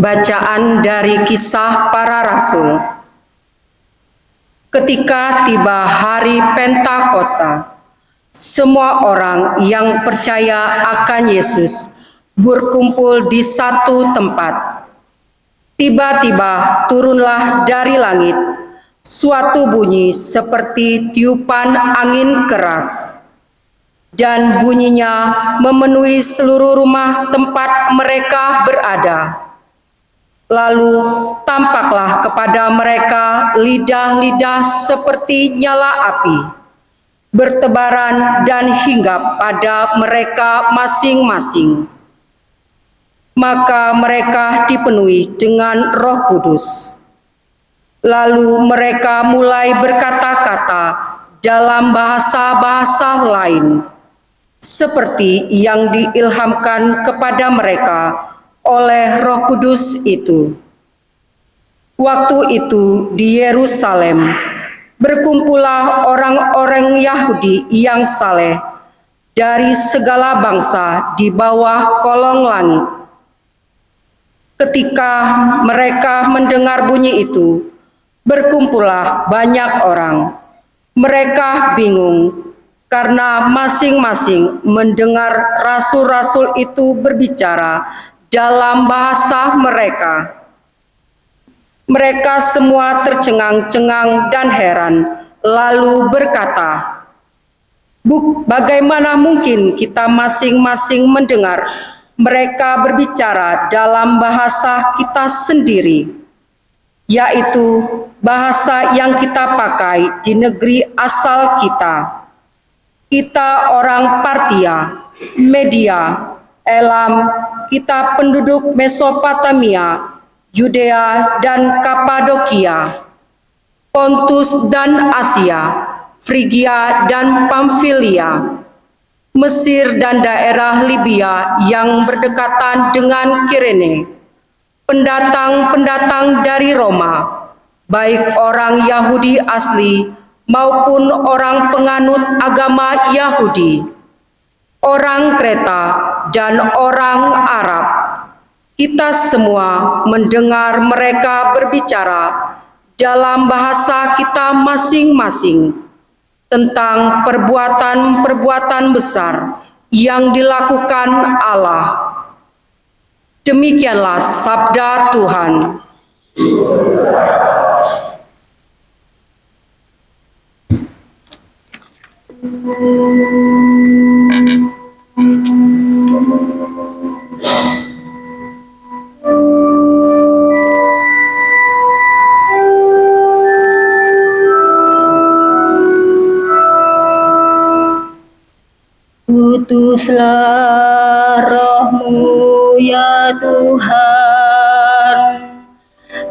Bacaan dari Kisah Para Rasul. Ketika tiba hari Pentakosta, semua orang yang percaya akan Yesus berkumpul di satu tempat. Tiba-tiba turunlah dari langit suatu bunyi seperti tiupan angin keras, dan bunyinya memenuhi seluruh rumah tempat mereka berada. Lalu tampaklah kepada mereka lidah-lidah seperti nyala api, bertebaran dan hinggap pada mereka masing-masing. Maka mereka dipenuhi dengan Roh Kudus. Lalu mereka mulai berkata-kata dalam bahasa-bahasa lain, seperti yang diilhamkan kepada mereka oleh Roh Kudus itu. Waktu itu di Yerusalem berkumpullah orang-orang Yahudi yang saleh dari segala bangsa di bawah kolong langit. Ketika mereka mendengar bunyi itu, berkumpullah banyak orang. Mereka bingung karena masing-masing mendengar rasul-rasul itu berbicara dalam bahasa mereka. Mereka semua tercengang-cengang dan heran, lalu berkata, "Bagaimana mungkin kita masing-masing mendengar mereka berbicara dalam bahasa kita sendiri, yaitu bahasa yang kita pakai di negeri asal kita? Kita orang Partia, Media, Elam, kita penduduk Mesopotamia, Yudea dan Kapadokia, Pontus dan Asia, Frigia dan Pamfilia, Mesir dan daerah Libya yang berdekatan dengan Kirene, pendatang-pendatang dari Roma, baik orang Yahudi asli maupun orang penganut agama Yahudi, orang Kreta dan orang Arab. Kita semua mendengar mereka berbicara dalam bahasa kita masing-masing tentang perbuatan-perbuatan besar yang dilakukan Allah. Demikianlah sabda Tuhan. Utuslah Roh-Mu ya Tuhan,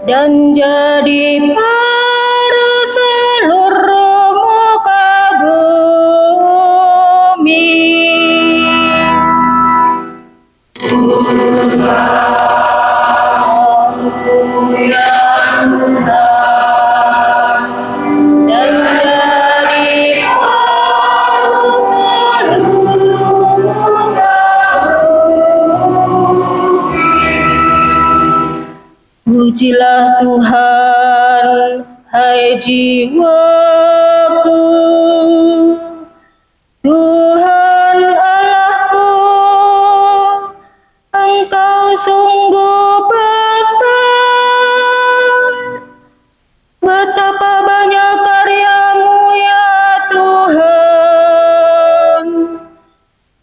dan jadi pada seluruh muka bumi. Utuslah Roh-Mu ya Tuhan, dan jadi pada seluruh muka bumi. Pujilah Tuhan, hai jiwaku, Tuhan Allahku, Engkau sungguh besar. Betapa banyak karya-Mu ya Tuhan.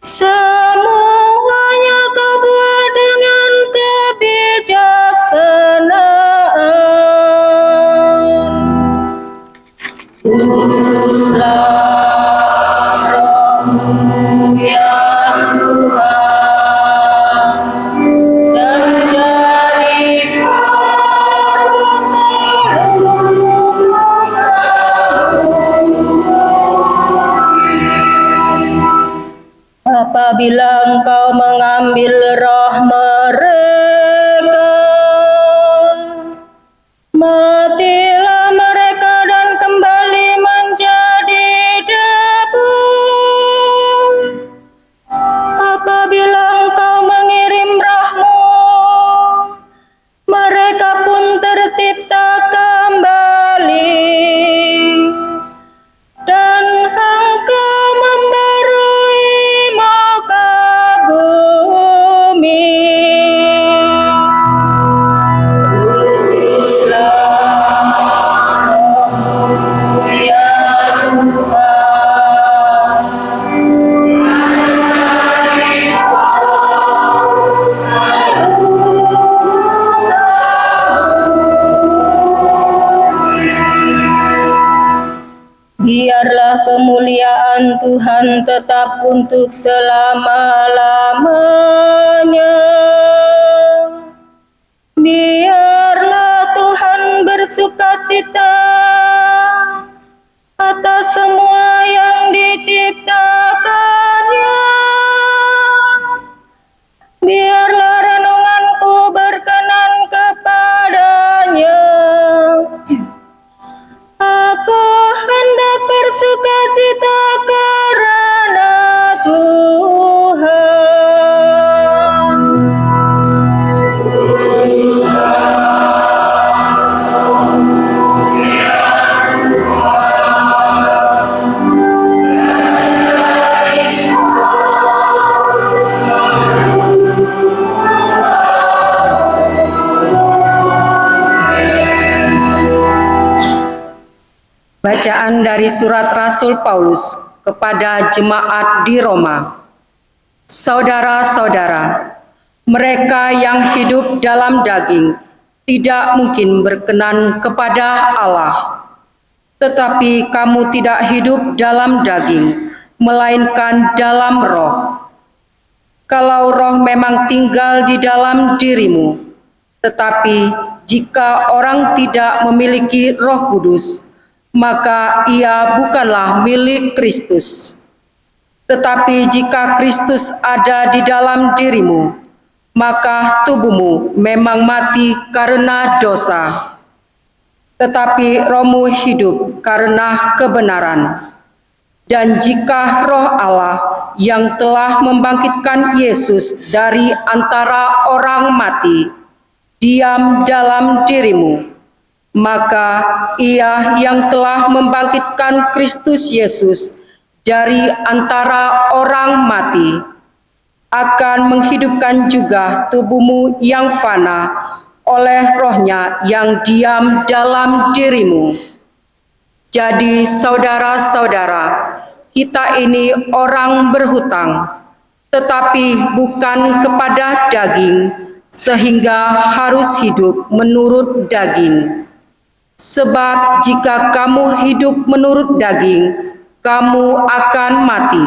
Semuanya Kau buat dengan kebijaksanaan. Utuslah Roh-Mu ya Tuhan, dan jadi pada seluruh muka bumi. Apabila Engkau mengambil roh mereka, matilah mereka dan kembali menjadi debu. Apabila Engkau mengirim Roh-Mu, dan tetap untuk selama-lamanya. Biarlah Tuhan bersukacita atas semua yang diciptakannya. Biarlah renunganku berkenan kepadanya. Aku hendak bersukacita karena Tuhan. Bacaan dari surat Rasul Paulus kepada jemaat di Roma. Saudara-saudara, mereka yang hidup dalam daging tidak mungkin berkenan kepada Allah. Tetapi kamu tidak hidup dalam daging, melainkan dalam roh. Kalau roh memang tinggal di dalam dirimu, tetapi jika orang tidak memiliki Roh Kudus, maka ia bukanlah milik Kristus. Tetapi jika Kristus ada di dalam dirimu, maka tubuhmu memang mati karena dosa, tetapi rohmu hidup karena kebenaran. Dan jika Roh Allah yang telah membangkitkan Yesus dari antara orang mati diam dalam dirimu, maka Ia yang telah membangkitkan Kristus Yesus dari antara orang mati akan menghidupkan juga tubuhmu yang fana oleh Roh-Nya yang diam dalam dirimu. Jadi saudara-saudara, kita ini orang berhutang, tetapi bukan kepada daging, sehingga harus hidup menurut daging. Sebab jika kamu hidup menurut daging, kamu akan mati.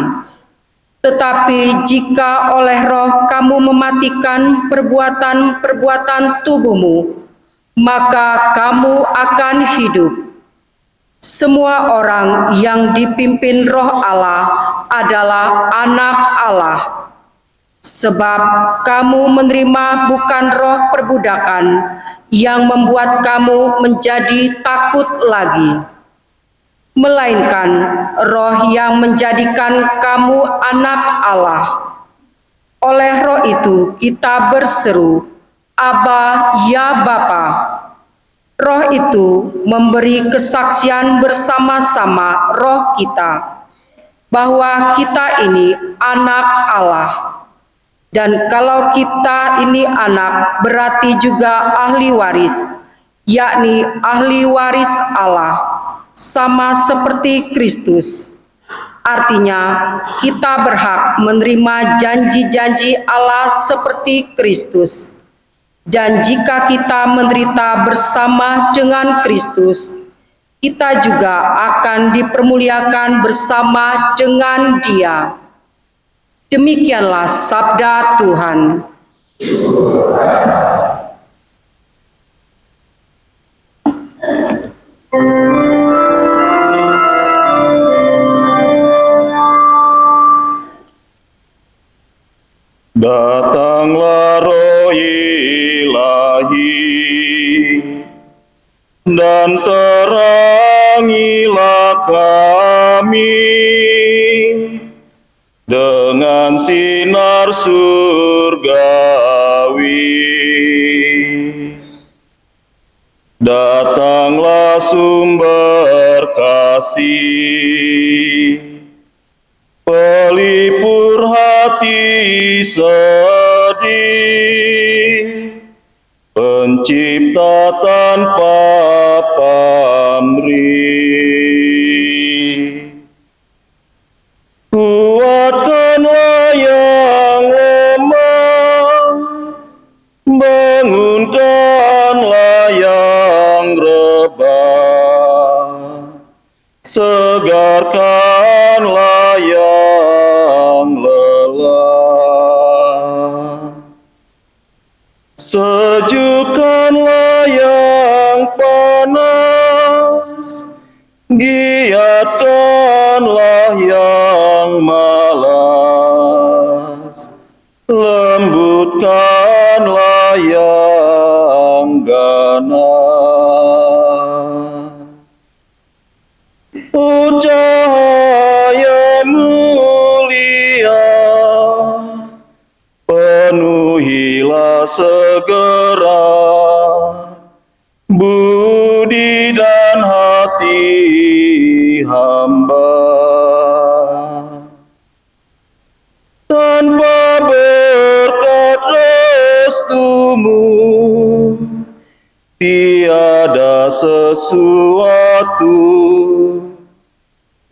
Tetapi jika oleh Roh kamu mematikan perbuatan-perbuatan tubuhmu, maka kamu akan hidup. Semua orang yang dipimpin Roh Allah adalah anak Allah. Sebab kamu menerima bukan roh perbudakan yang membuat kamu menjadi takut lagi, melainkan Roh yang menjadikan kamu anak Allah. Oleh Roh itu kita berseru, Aba, ya Bapa. Roh itu memberi kesaksian bersama-sama roh kita bahwa kita ini anak Allah. Dan kalau kita ini anak, berarti juga ahli waris, yakni ahli waris Allah, sama seperti Kristus. Artinya, kita berhak menerima janji-janji Allah seperti Kristus. Dan jika kita menderita bersama dengan Kristus, kita juga akan dipermuliakan bersama dengan Dia. Demikianlah sabda Tuhan. Datanglah Roh Ilahi dan terangilah kami dengan sinar surgawi. Datanglah sumber kasih, pelipur hati sedih, pencipta tanpa pamrih. Kuatkanlah yang lemah, bangunkanlah yang rebah, segarkanlah yang Sejukkanlah yang panas, giatkanlah yang malas, lembutkanlah yang ganas. Oh cahaya mulia, penuhilah segera budi dan hati hamba. Tanpa berkat restumu, tiada sesuatu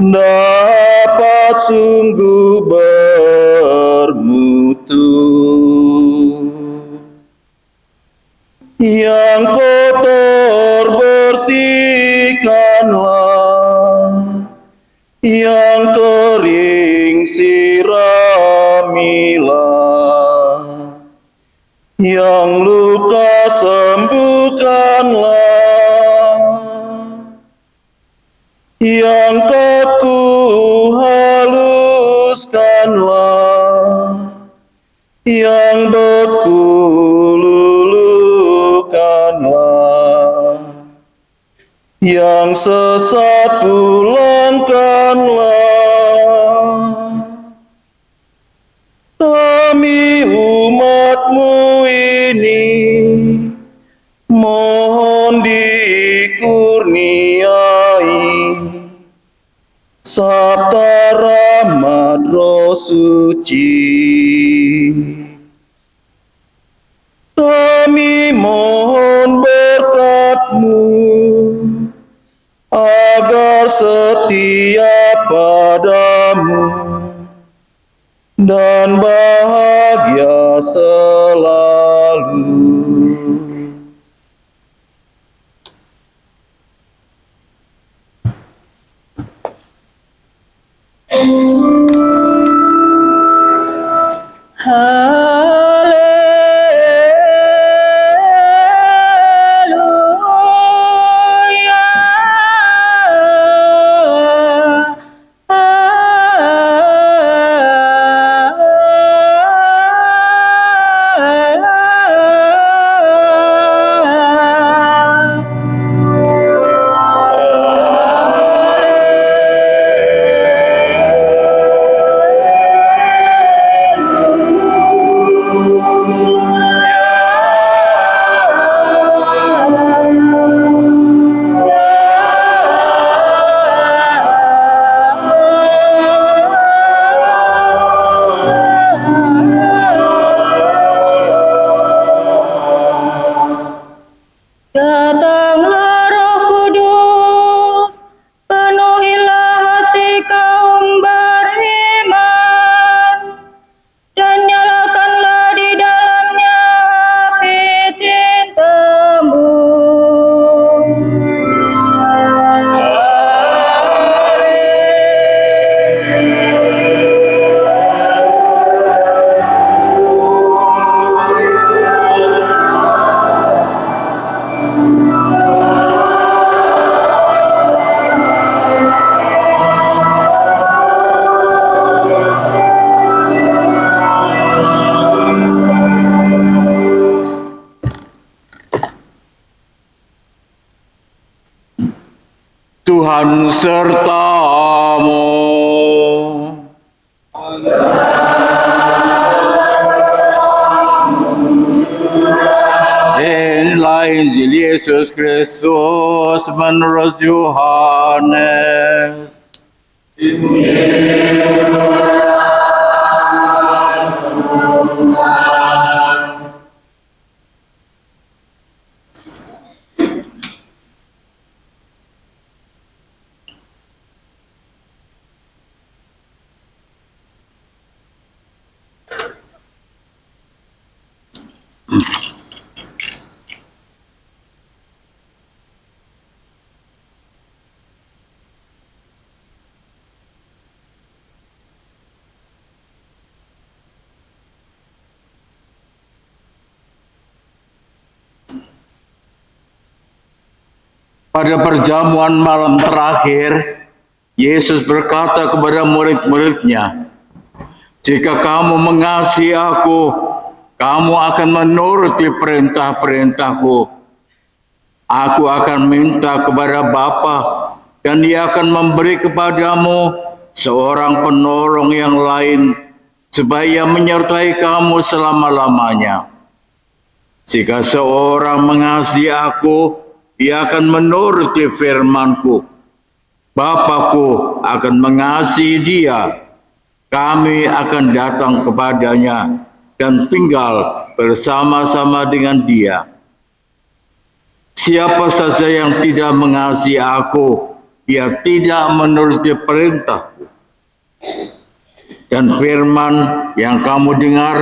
dapat sungguh bermutu. Yang kotor bersihkanlah, yang kering siramilah, yang luka sembuhkanlah, yang kaku haluskanlah, yang beku luluhkanlah, yang sesat pulangkanlah. Kami umat-Mu ini mohon dikurniai sabda rahmat Roh Suci. Kami mohon berkat-Mu agar setia padamu dan bahagia selalu. Datanglah Roh Kudus, penuhilah hati kaum beriman, dan nyalakanlah di dalamnya api cinta-Mu. Tuhan sertamu. Inilah Injil Yesus Kristus menurut Yohanes. Pada perjamuan malam terakhir, Yesus berkata kepada murid-muridnya, "Jika kamu mengasihi aku, kamu akan menuruti perintah-perintahku. Aku akan minta kepada Bapa, dan Dia akan memberi kepadamu seorang penolong yang lain, supaya menyertai kamu selama-lamanya. Jika seorang mengasihi aku, dia akan menuruti firman-Ku. Bapa-Ku akan mengasihi dia. Kami akan datang kepadanya dan tinggal bersama-sama dengan dia. Siapa saja yang tidak mengasihi aku, dia tidak menuruti perintah-Ku. Dan firman yang kamu dengar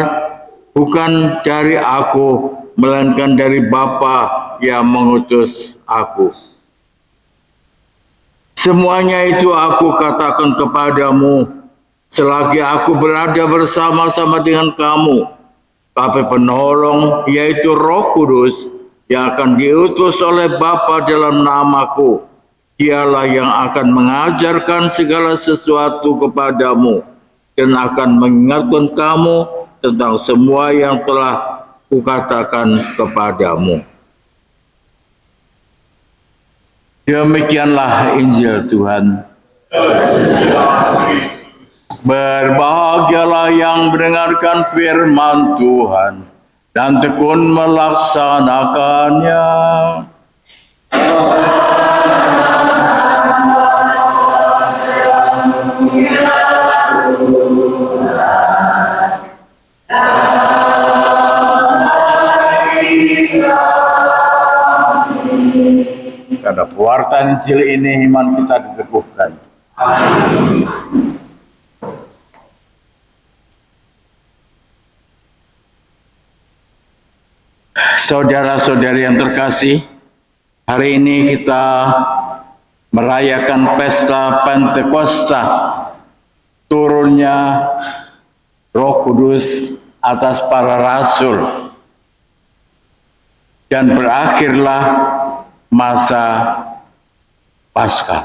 bukan dari aku, melainkan dari Bapa yang mengutus aku. Semuanya itu aku katakan kepadamu selagi aku berada bersama-sama dengan kamu. Tapi penolong, yaitu Roh Kudus, yang akan diutus oleh Bapa dalam namaku, Dialah yang akan mengajarkan segala sesuatu kepadamu dan akan mengingatkan kamu tentang semua yang telah kukatakan kepadamu." Demikianlah Injil Tuhan. Berbahagialah yang mendengarkan firman Tuhan dan tekun melaksanakannya. Karena pewartaan Injil ini iman kita diteguhkan. Saudara-saudari yang terkasih, hari ini kita merayakan pesta Pentakosta, turunnya Roh Kudus atas para rasul, dan berakhirlah masa Paskah.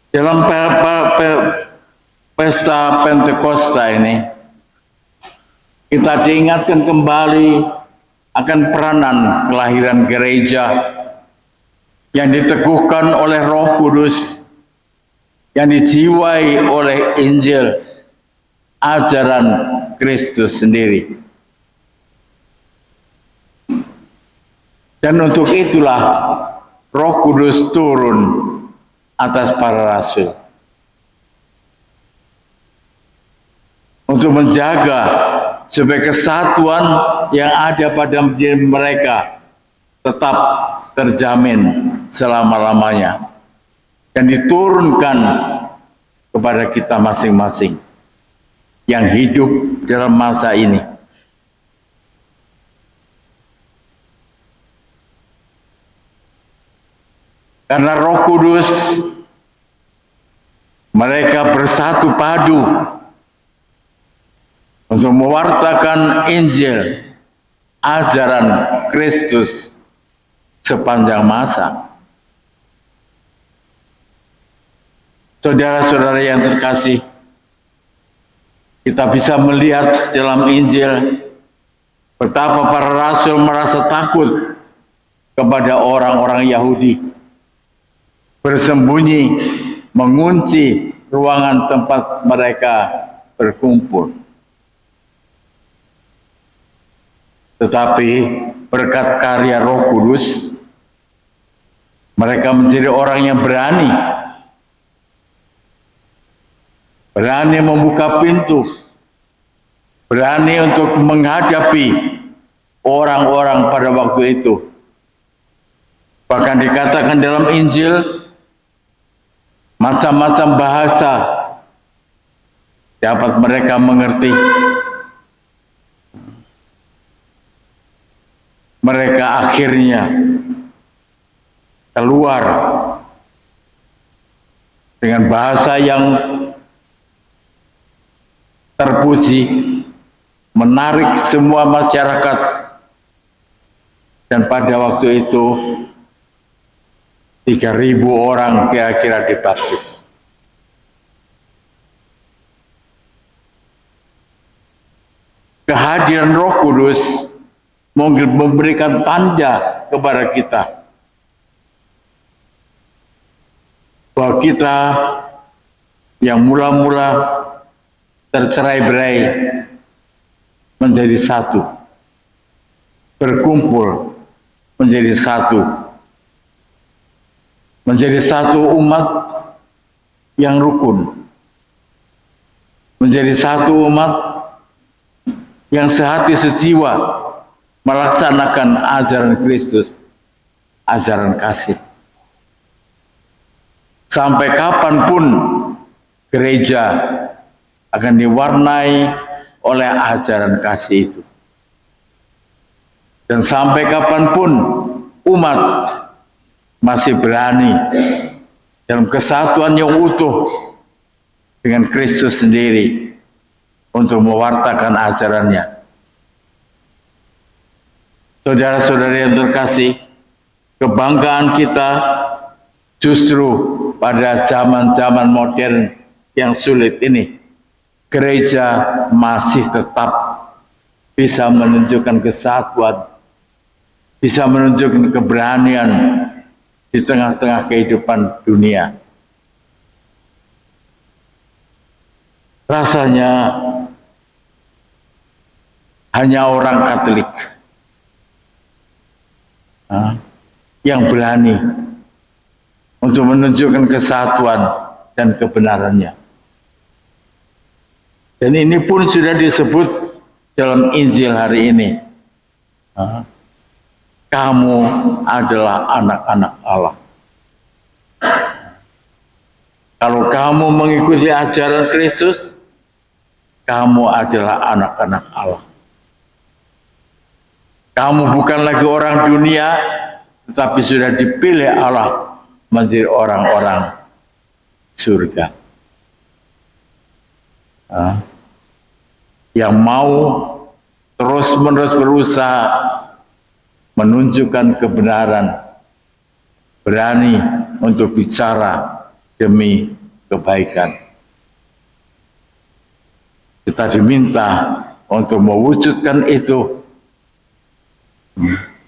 Dalam pesta Pentakosta ini, kita diingatkan kembali akan peranan kelahiran gereja yang diteguhkan oleh Roh Kudus, yang dijiwai oleh Injil, ajaran Kristus sendiri. Dan untuk itulah Roh Kudus turun atas para rasul untuk menjaga supaya kesatuan yang ada pada diri mereka tetap terjamin selama-lamanya dan diturunkan kepada kita masing-masing yang hidup dalam masa ini. Karena Roh Kudus, mereka bersatu padu untuk mewartakan Injil, ajaran Kristus sepanjang masa. Saudara-saudara yang terkasih, kita bisa melihat dalam Injil betapa para rasul merasa takut kepada orang-orang Yahudi, bersembunyi, mengunci ruangan tempat mereka berkumpul. Tetapi berkat karya Roh Kudus, mereka menjadi orang yang berani membuka pintu, berani untuk menghadapi orang-orang pada waktu itu. Bahkan dikatakan dalam Injil, macam-macam bahasa dapat mereka mengerti. Mereka akhirnya keluar dengan bahasa yang terpuji, menarik semua masyarakat Dan pada waktu itu 3.000 orang kira-kira dibaptis. Kehadiran Roh Kudus mungkin memberikan tanda kepada kita bahwa kita yang mula-mula tercerai-berai menjadi satu, berkumpul menjadi satu umat yang rukun, menjadi satu umat yang sehati sejiwa melaksanakan ajaran Kristus, ajaran kasih. Sampai kapanpun gereja akan diwarnai oleh ajaran kasih itu. Dan sampai kapanpun umat masih berani dalam kesatuan yang utuh dengan Kristus sendiri untuk mewartakan ajarannya. Saudara-saudara yang terkasih, kebanggaan kita justru pada zaman-zaman modern yang sulit ini, gereja masih tetap bisa menunjukkan kesatuan, bisa menunjukkan keberanian di tengah-tengah kehidupan dunia. Rasanya hanya orang Katolik yang berani untuk menunjukkan kesatuan dan kebenarannya. Dan ini pun sudah disebut dalam Injil hari ini. Kamu adalah anak-anak Allah. Kalau kamu mengikuti ajaran Kristus, kamu adalah anak-anak Allah. Kamu bukan lagi orang dunia, tetapi sudah dipilih Allah menjadi orang-orang surga. Yang mau terus-menerus berusaha menunjukkan kebenaran, berani untuk bicara demi kebaikan. Kita diminta untuk mewujudkan itu,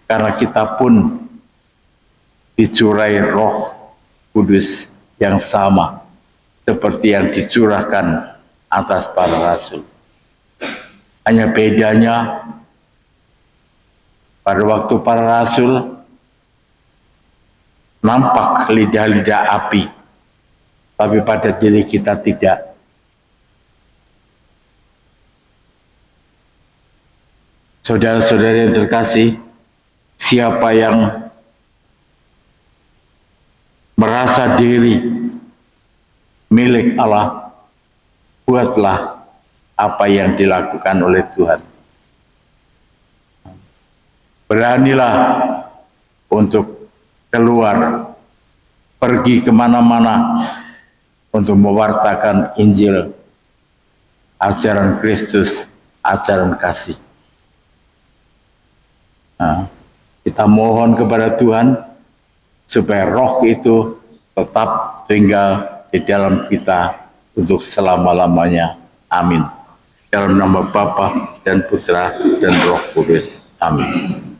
karena kita pun dicurai Roh Kudus yang sama seperti yang dicurahkan atas para rasul. Hanya bedanya pada waktu para rasul nampak lidah-lidah api, tapi pada diri kita tidak. Saudara-saudara yang terkasih, siapa yang merasa diri milik Allah, buatlah apa yang dilakukan oleh Tuhan. Beranilah untuk keluar, pergi kemana-mana untuk mewartakan Injil, ajaran Kristus, ajaran kasih. Kita mohon kepada Tuhan supaya Roh itu tetap tinggal di dalam kita untuk selama-lamanya. Amin. Dalam nama Bapa dan Putra dan Roh Kudus. Amin.